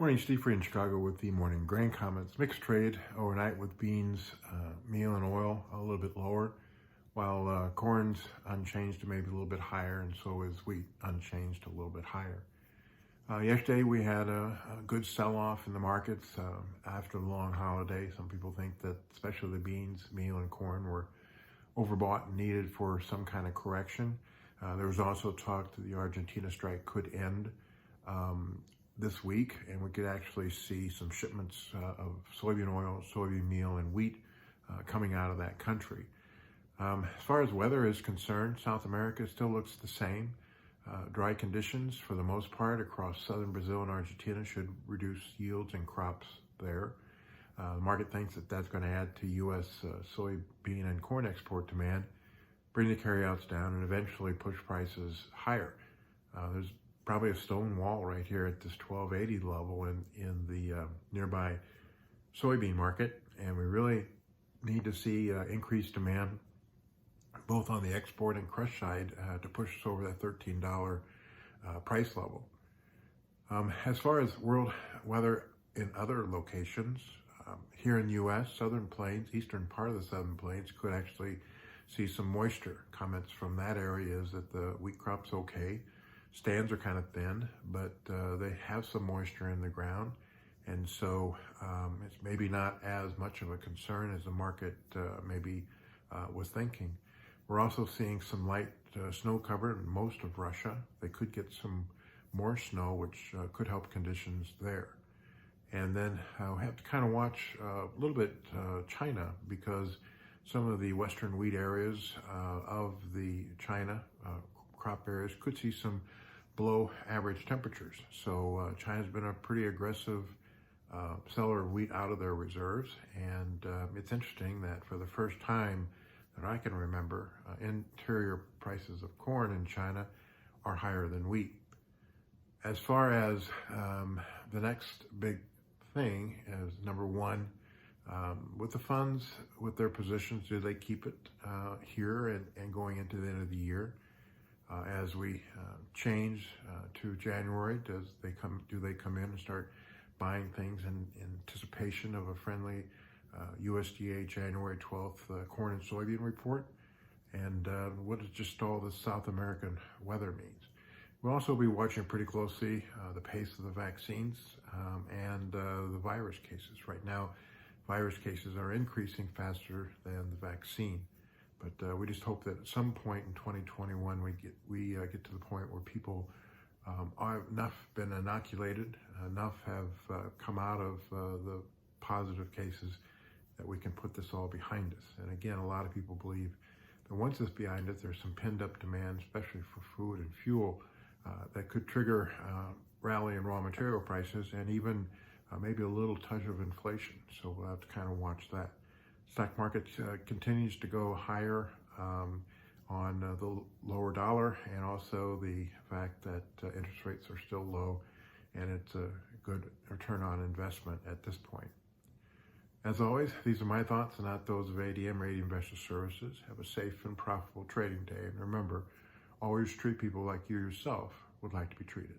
Morning, Steve Free in Chicago with the morning grain comments. Mixed trade overnight with beans, meal, and oil a little bit lower, while corn's unchanged to maybe a little bit higher, and so is wheat unchanged a little bit higher. Yesterday we had a good sell-off in the markets after the long holiday. Some people think that especially the beans, meal, and corn were overbought and needed for some kind of correction. There was also talk that the Argentina strike could end this week, and we could actually see some shipments of soybean oil, soybean meal, and wheat coming out of that country. As far as weather is concerned, South America still looks the same. Dry conditions for the most part across southern Brazil and Argentina should reduce yields and crops there. The market thinks that that's going to add to U.S. Soybean and corn export demand, bring the carryouts down, and eventually push prices higher. There's probably a stone wall right here at this 1280 level in the nearby soybean market, and we really need to see increased demand both on the export and crush side to push us over that $13 price level. As far as world weather in other locations, here in the U.S., southern plains, eastern part of the southern plains could actually see some moisture. Comments from that area is that the wheat crop's okay. Stands are kind of thin, but they have some moisture in the ground, and so it's maybe not as much of a concern as the market maybe was thinking. We're also seeing some light snow cover in most of Russia. They could get some more snow, which could help conditions there. And then we have to kind of watch a little bit China, because some of the western wheat areas of the China crop areas could see some below average temperatures. So China's been a pretty aggressive seller of wheat out of their reserves, and it's interesting that for the first time that I can remember, interior prices of corn in China are higher than wheat. As far as the next big thing is, number one, with the funds, with their positions, do they keep it here and going into the end of the year? As we change to January, do they come in and start buying things in anticipation of a friendly USDA January 12th corn and soybean report? And what does just all this South American weather means? We'll also be watching pretty closely the pace of the vaccines and the virus cases. Right now, virus cases are increasing faster than the vaccine. But we just hope that at some point in 2021 we get to the point where people are enough been inoculated, enough have come out of the positive cases that we can put this all behind us. And again, a lot of people believe that once it's behind us, there's some pent up demand, especially for food and fuel, that could trigger rally in raw material prices and even maybe a little touch of inflation. So we'll have to kind of watch that. Stock market continues to go higher on the lower dollar, and also the fact that interest rates are still low, and it's a good return on investment at this point. As always, these are my thoughts and not those of ADM Investor Services. Have a safe and profitable trading day, and remember, always treat people like you yourself would like to be treated.